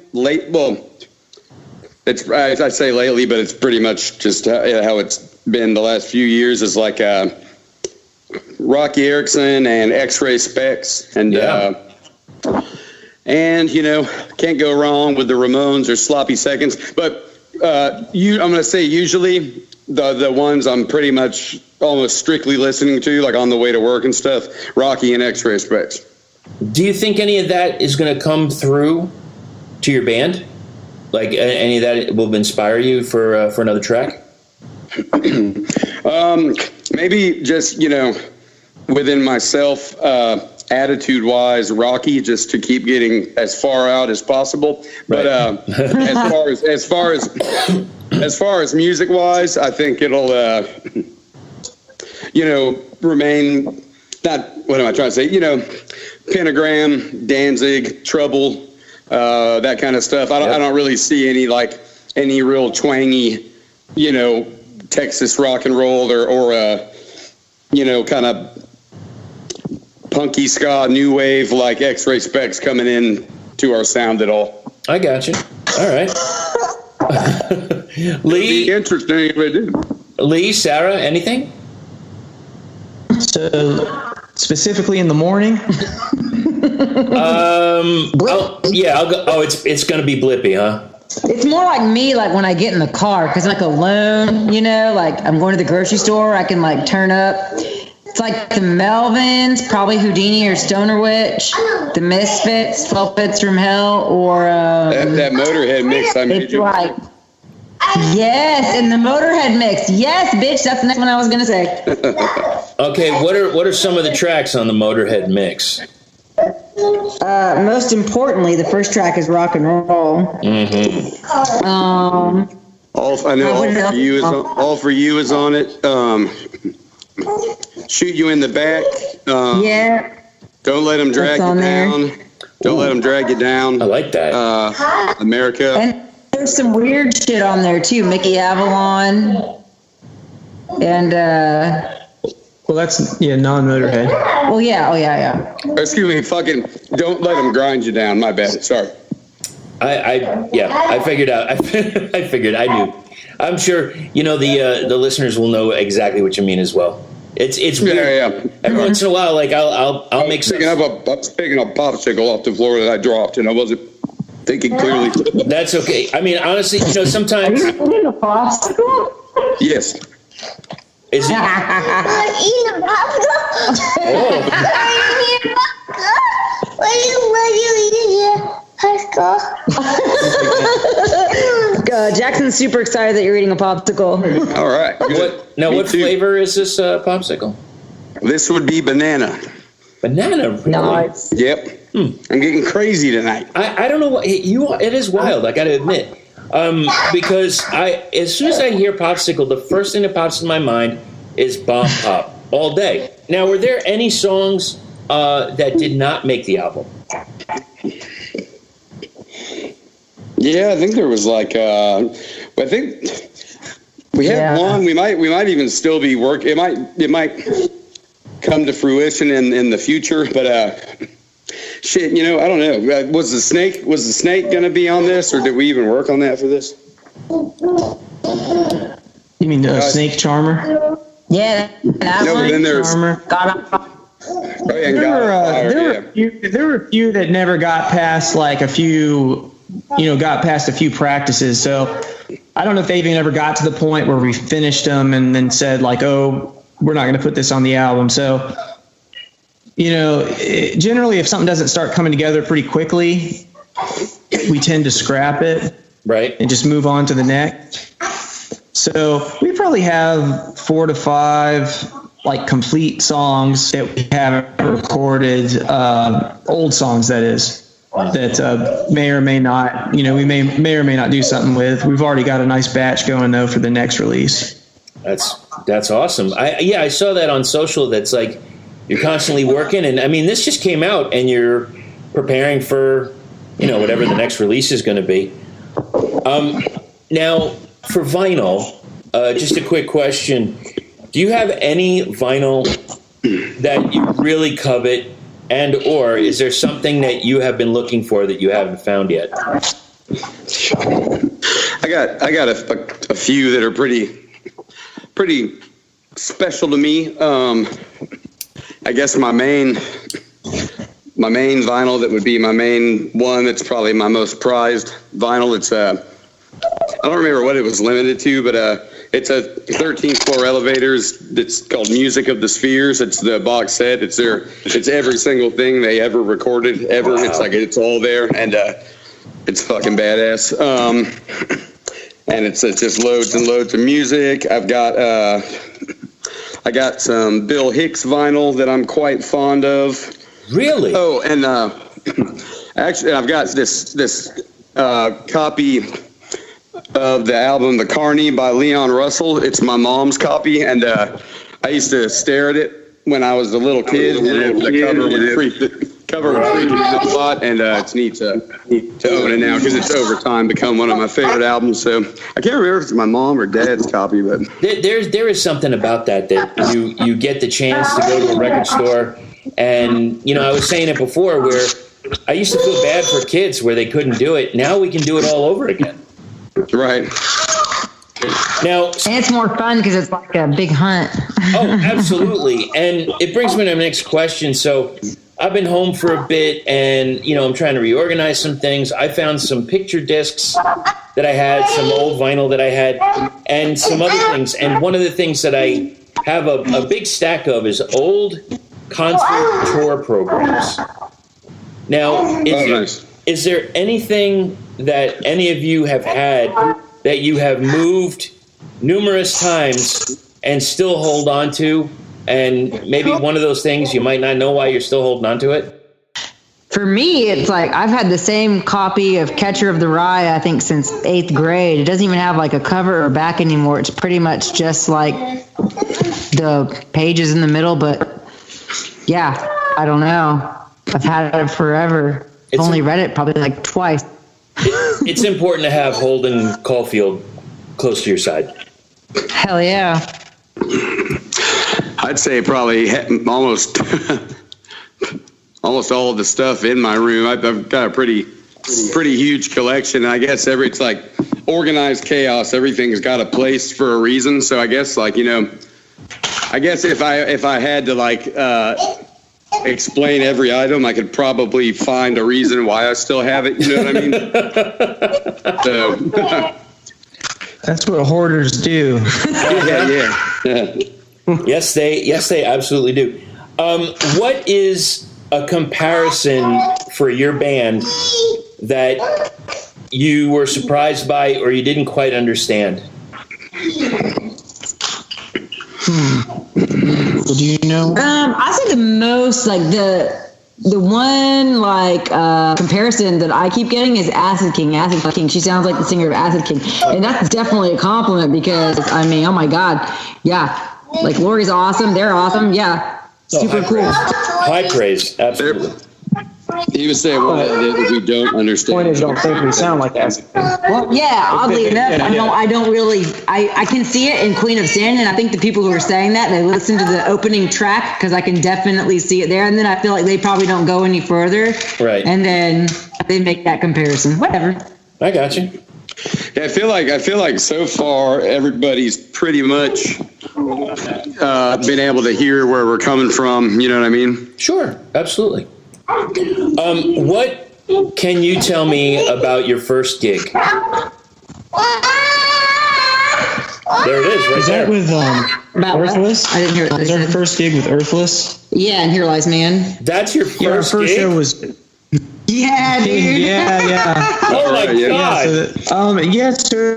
it's I say lately, but it's pretty much just how it's been the last few years is Rocky Erickson and X-Ray Specs and can't go wrong with the Ramones or Sloppy Seconds. But I'm going to say usually the ones I'm pretty much almost strictly listening to, like on the way to work and stuff. Rocky and X-Ray Specs. Do you think any of that is going to come through to your band? Like any of that will inspire you for another track? Maybe just, within myself, attitude-wise, Rocky, just to keep getting as far out as possible. But as far as music-wise, I think it'll, remain. Not what am I trying to say? Pentagram, Danzig, Trouble, that kind of stuff. I don't really see any real twangy, Texas rock and roll or kind of punky ska, new wave like X-Ray Specs coming in to our sound at all. I got you. All right. Lee, it'd be interesting if they do. Lee, Sarah, anything? So specifically in the morning. I'll go. Oh, it's going to be Blippi, huh? It's more like me, like when I get in the car, because like alone, like I'm going to the grocery store, I can like turn up. It's like the Melvins, probably Houdini or Stoner Witch, the Misfits, 12 Fits from Hell, or that Motorhead mix I made you. Like, yes, and the Motorhead mix. Yes, bitch, that's the next one I was gonna say. Okay, what are some of the tracks on the Motorhead mix? Most importantly, the first track is Rock and Roll. Mm-hmm. All for you is on it. Shoot You in the Back. Yeah. Don't Let Them Drag You Down. Don't Let Them Drag You Down. I like that. America. And there's some weird shit on there too. Mickey Avalon. And well, that's non-Motorhead. Well, yeah. Oh, yeah. Excuse me. Fucking Don't Let Them Grind You Down. My bad. Sorry. I figured out. I figured. I knew. I'm sure the listeners will know exactly what you mean as well. It's weird. Yeah. Every once in a while, like I'll make some. I was picking up a popsicle off the floor that I dropped, and I wasn't thinking clearly. That's okay. I mean, honestly, sometimes. Are you eating a popsicle? Yes. Is he? Eating a popsicle? Oh. What are you eating? Popsicle? Jackson's super excited that you're eating a popsicle. All right. Good. What flavor is this popsicle? This would be banana. Banana, really? Nice. Yep. I'm getting crazy tonight. I don't know what it is wild. I got to admit, because as soon as I hear popsicle, the first thing that pops in my mind is Bomb Pop all day. Now, were there any songs that did not make the album? Yeah, I think there was I think we had one. We might even still be working. It might come to fruition in the future, but shit, I don't know. Was the snake going to be on this, or did we even work on that for this? You mean Snake Charmer? Yeah, that no, one. but then there's Charmer. There were a few that never got past a few practices. So I don't know if they even ever got to the point where we finished them and then said we're not going to put this on the album. So, generally if something doesn't start coming together pretty quickly, we tend to scrap it. Right. And just move on to the next. So we probably have 4 to 5 complete songs that we haven't recorded, old songs that is. That may or may not, we may or may not do something with. We've already got a nice batch going though for the next release. That's awesome. I saw that on social. That's you're constantly working, and I mean this just came out, and you're preparing for whatever the next release is going to be. Now for vinyl, just a quick question: do you have any vinyl that you really covet? And or is there something that you have been looking for that you haven't found yet? I got a few that are pretty special to me. I guess my main vinyl that would be my main one that's probably my most prized vinyl. It's I don't remember what it was limited to, but It's a 13th floor elevators. It's called Music of the Spheres. It's the box set. It's every single thing they ever recorded ever. Wow. It's all there, and it's fucking badass. And it's just loads and loads of music. I got some Bill Hicks vinyl that I'm quite fond of. Really? Oh, and actually, I've got this copy of the album The Carney by Leon Russell. It's my mom's copy, and I used to stare at it when I was a little kid. The cover would freak me out a lot, and it's neat to own it now because it's over time become one of my favorite albums. So I can't remember if it's my mom or dad's copy, but there is something about that you get the chance to go to a record store, and I was saying it before where I used to feel bad for kids where they couldn't do it. Now we can do it all over again. Right. Now, and it's more fun because it's like a big hunt. Oh, absolutely. And it brings me to the next question. So I've been home for a bit, and I'm trying to reorganize some things. I found some picture discs that I had, some old vinyl that I had, and some other things. And one of the things that I have a big stack of is old concert tour programs. Now, is there anything that any of you have had that you have moved numerous times and still hold on to? And maybe one of those things you might not know why you're still holding on to it? For me, it's like I've had the same copy of Catcher of the Rye, I think, since 8th grade. It doesn't even have like a cover or back anymore. It's pretty much just like the pages in the middle. But yeah, I don't know. I've had it forever. I've only read it probably like twice. It's important to have Holden Caulfield close to your side. Hell yeah. I'd say probably almost all of the stuff in my room. I've got a pretty huge collection. I guess it's like organized chaos. Everything's got a place for a reason. So I guess I guess if I had to explain every item, I could probably find a reason why I still have it. You know what I mean? So that's what hoarders do. Yeah. Yes, they absolutely do. What is a comparison for your band that you were surprised by or you didn't quite understand? Do you know? I say the most the one comparison that I keep getting is Acid King. Acid King. She sounds like the singer of Acid King, and that's definitely a compliment because oh my god, yeah. Like Lori's awesome, they're awesome, yeah, super cool. High praise, absolutely. He was saying that we don't understand. Point is, don't think we sound like that. Well, yeah, oddly enough, I don't really. I can see it in Queen of Sin, and I think the people who are saying that they listen to the opening track because I can definitely see it there, and then I feel like they probably don't go any further, right? And then they make that comparison. Whatever. I got you. Yeah, I feel like so far everybody's pretty much been able to hear where we're coming from. You know what I mean? Sure, absolutely. What can you tell me about your first gig? There it is, right Is there. that with Earthless? I didn't hear it. Was our first gig with Earthless? Yeah, and Here Lies Man. That's your first Yeah, our first gig? show was... Yeah, dude. Yeah. Oh my god! So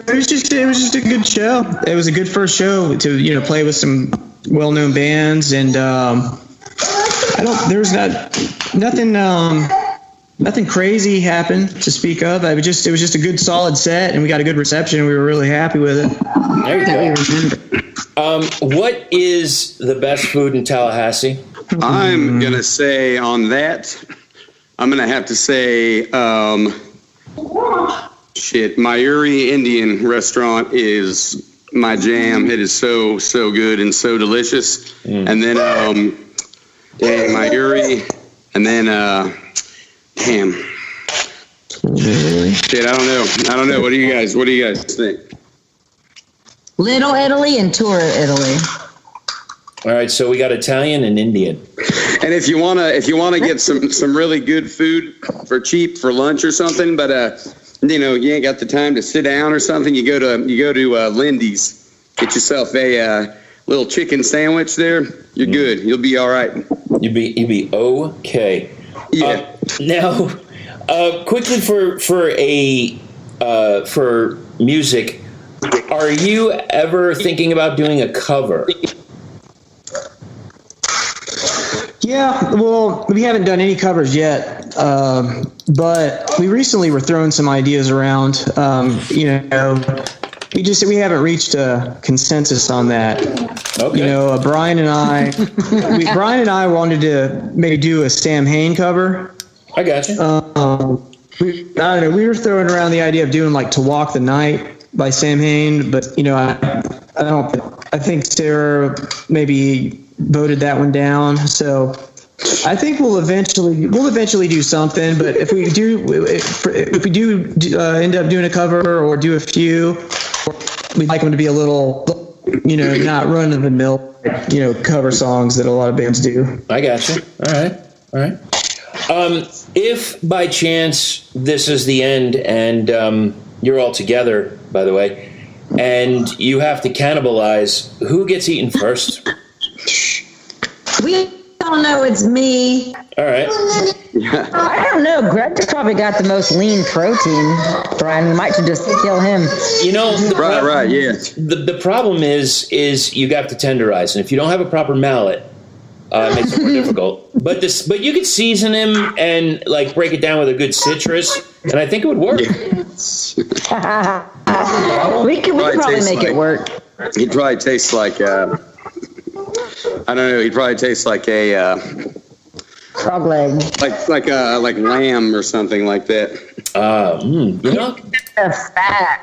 it was just a good show. It was a good first show to play with some well-known bands, and nothing crazy happened to speak of. It was just a good solid set, and we got a good reception, and we were really happy with it. There you go. What is the best food in Tallahassee? I'm gonna say on that. I'm going to have to say, Mayuri Indian restaurant is my jam. It is so good and so delicious. And then, Mayuri, and then, shit, I don't know. What do you guys think? Little Italy and Tour Italy. All right, so we got Italian and Indian. And if you wanna get some really good food for cheap for lunch or something, but you ain't got the time to sit down or something, you go to Lindy's. get yourself a little chicken sandwich there. You're good. You'll be all right. You'd be okay. Yeah. Now, quickly for music, are you ever thinking about doing a cover? Yeah, well, we haven't done any covers yet, but we recently were throwing some ideas around. We haven't reached a consensus on that. Okay. Brian and I wanted to maybe do a Sam Hain cover. I got you. I don't know. We were throwing around the idea of doing like "To Walk the Night" by Sam Hain, but I think Sarah maybe voted that one down. So I think we'll eventually do something. But if we do end up doing a cover or do a few, we'd like them to be a little, not run of the mill, cover songs that a lot of bands do. I got you. All right. If by chance this is the end and you're all together, by the way, and you have to cannibalize, who gets eaten first? We don't know. It's me. All right. I don't know. Greg's probably got the most lean protein. Brian, we might just kill him. Right. Yeah. The problem is you got to tenderize, and if you don't have a proper mallet, it makes it more difficult. But you could season him and like break it down with a good citrus, and I think it would work. we could probably make it work. He'd probably taste like I don't know. He'd probably taste like a frog leg, like lamb or something like that. Fat.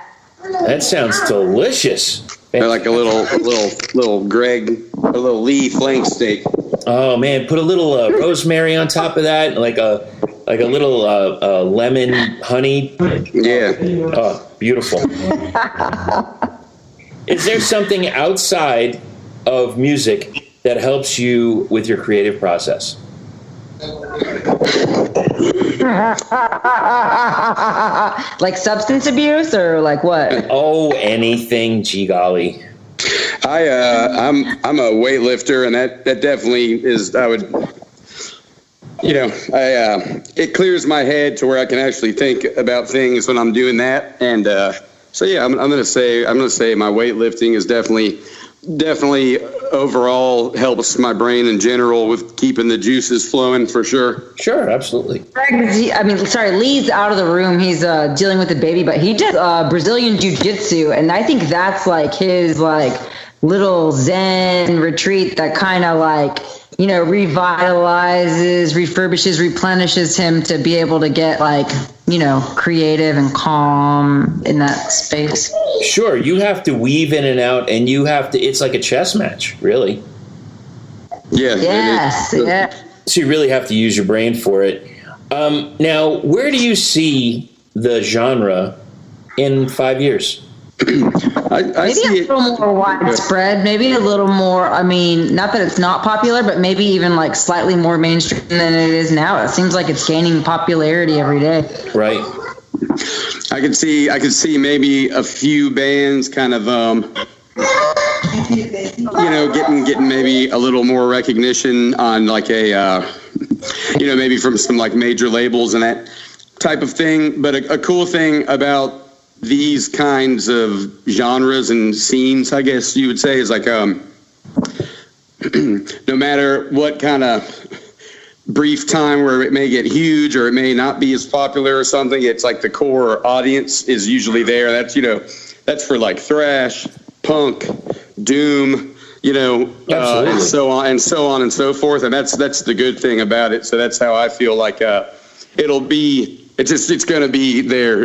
That sounds delicious. Or like a little Greg, a little Lee flank steak. Oh man, put a little rosemary on top of that, like a little lemon honey. Yeah. Oh, beautiful. Is there something outside of music that helps you with your creative process? Like substance abuse or like what? Oh, anything, gee golly. I'm a weightlifter, and that definitely is. It clears my head to where I can actually think about things when I'm doing that, and so yeah, I'm gonna say my weightlifting is definitely overall helps my brain in general with keeping the juices flowing for sure. Sure, absolutely. Lee's out of the room. He's dealing with the baby, but he did Brazilian jiu-jitsu, and I think that's like his like little Zen retreat that kind of like, revitalizes, refurbishes, replenishes him to be able to get like, creative and calm in that space. Sure, you have to weave in and out, and it's like a chess match, really. Yeah. Yes, yeah. So you really have to use your brain for it. Now, where do you see the genre in 5 years? I see a little more widespread, maybe a little more, not that it's not popular, but maybe even like slightly more mainstream than it is now. It seems like it's gaining popularity every day. Right. I could see maybe a few bands kind of getting maybe a little more recognition on like a maybe from some like major labels and that type of thing. But a cool thing about these kinds of genres and scenes, I guess you would say, is like no matter what kind of brief time where it may get huge or it may not be as popular or something, it's like the core audience is usually there. That's for like thrash, punk, doom, and so on and so forth. And that's the good thing about it. So that's how I feel like it's going to be there.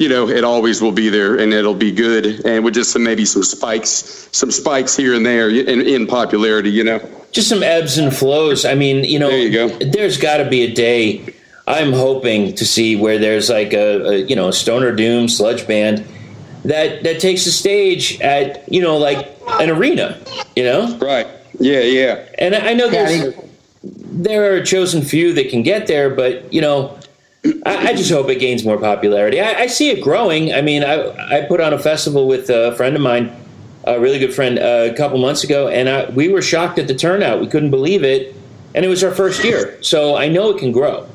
It always will be there, and it'll be good. And with just some spikes here and there in popularity, Just some ebbs and flows. There you go. There's got to be a day. I'm hoping to see where there's like a stoner doom sludge band that takes the stage at like an arena. Right. Yeah. And I know there are a chosen few that can get there, but I just hope it gains more popularity. I see it growing. I put on a festival with a friend of mine a really good friend, a couple months ago, and we were shocked at the turnout. We couldn't believe it, and it was our first year, so I know it can grow.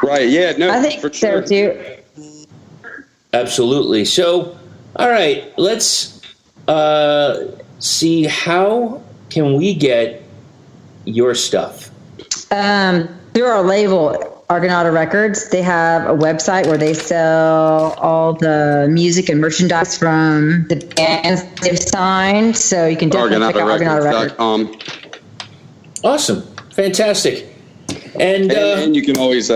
Right, yeah, no, I think for sure. so too. Absolutely. So, all right, let's see, how can we get your stuff? Through our label, Argonauta Records, they have a website where they sell all the music and merchandise from the bands they've signed. So you can definitely check out Argonauta Records. Awesome. Fantastic. And you can always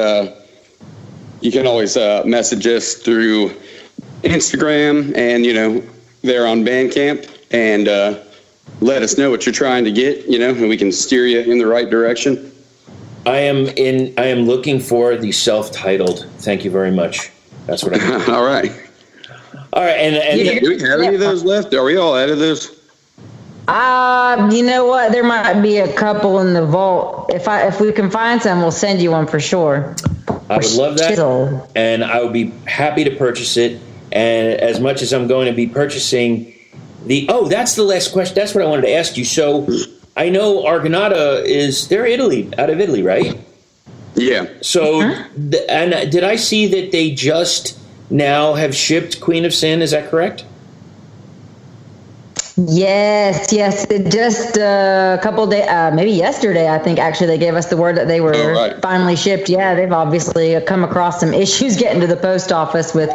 message us through Instagram and, they're on Bandcamp, and let us know what you're trying to get, and we can steer you in the right direction. I am looking for the self-titled. Thank you very much. That's what I'm All right. All right. And do we have any of those left? Are we all out of those? You know what? There might be a couple in the vault. If we can find some, we'll send you one for sure. I would love that. Chisel. And I would be happy to purchase it. And as much as I'm going to be purchasing that's the last question. That's what I wanted to ask you. So I know Argonauta they're out of Italy, right? Yeah. So, and did I see that they just now have shipped Queen of Sin? Is that correct? Yes. It just a couple days, maybe yesterday, I think, actually, they gave us the word that they were finally shipped. Yeah, they've obviously come across some issues getting to the post office with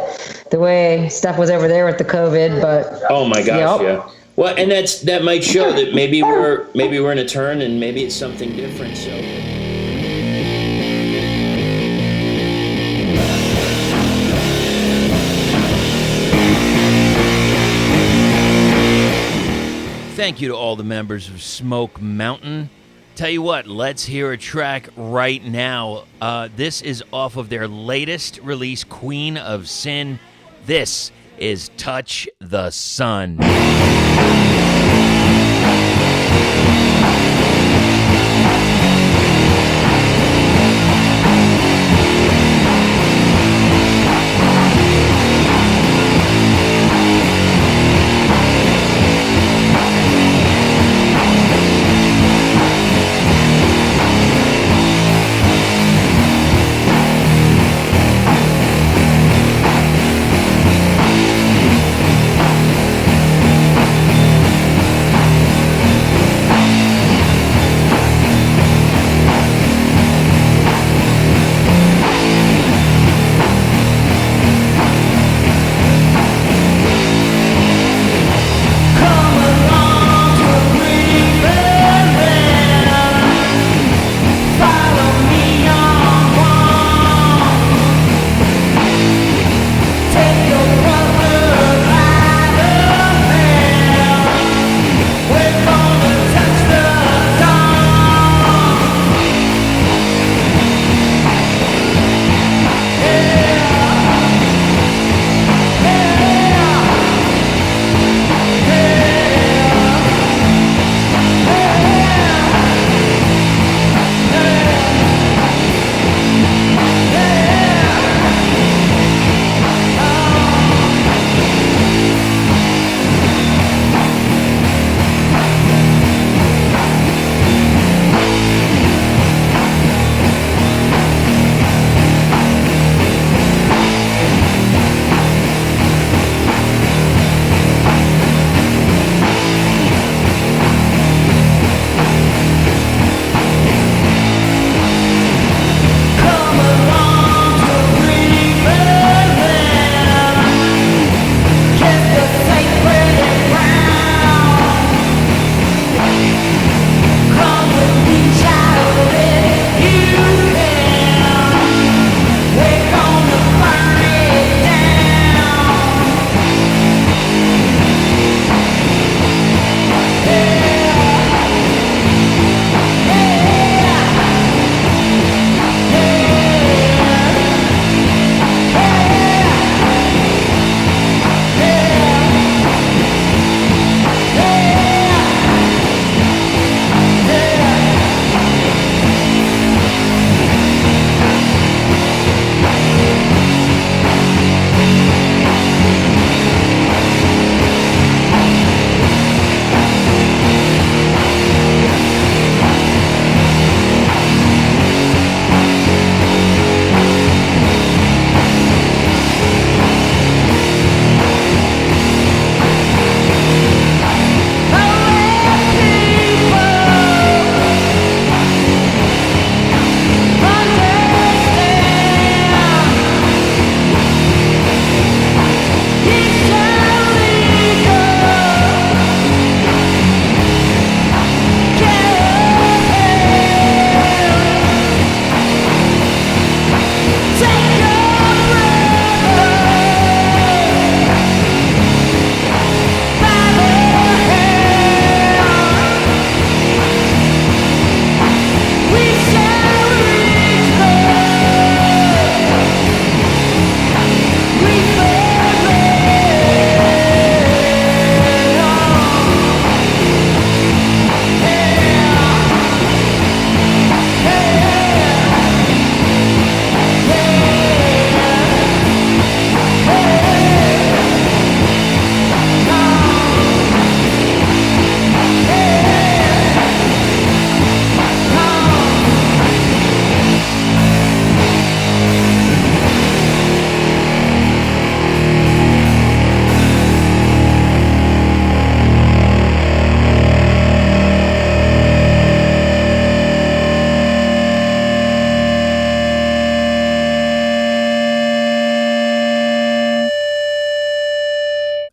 the way stuff was over there with the COVID. But oh my gosh, yeah. Well, and that might show that maybe we're in a turn, and maybe it's something different. So. Thank you to all the members of Smoke Mountain. Tell you what, let's hear a track right now. This is off of their latest release, Queen of Sin. This is Touch the Sun.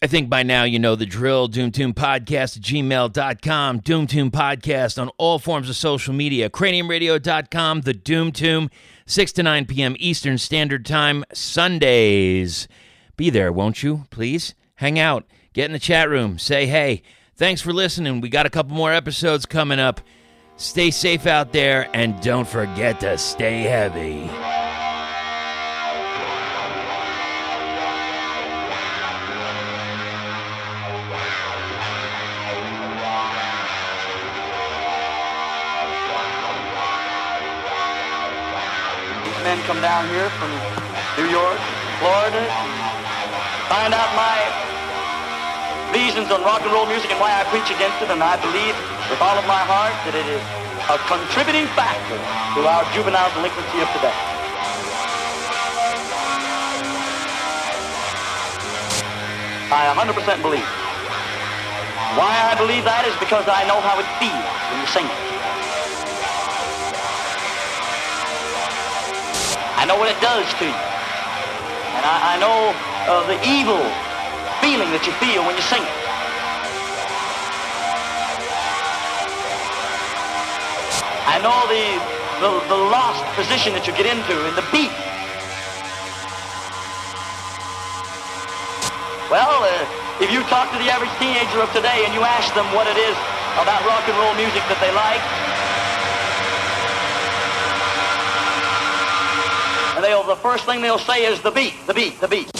I think by now you know the drill. doomtombpodcast@gmail.com. doomtombpodcast on all forms of social media. craniumradio.com, the Doom Tomb, 6 to 9 p.m. Eastern Standard Time, Sundays. Be there, won't you? Please hang out. Get in the chat room. Say hey. Thanks for listening. We got a couple more episodes coming up. Stay safe out there, and don't forget to stay heavy. These men come down here from New York, Florida, find out my reasons on rock and roll music and why I preach against it, and I believe with all of my heart that it is a contributing factor to our juvenile delinquency of today. I 100% believe. Why I believe that is because I know how it feels when you sing it. I know what it does to you. And I know the evil feeling that you feel when you sing it. I know the lost position that you get into in the beat. Well, if you talk to the average teenager of today and you ask them what it is about rock and roll music that they like, and the first thing they'll say is the beat, the beat, the beat.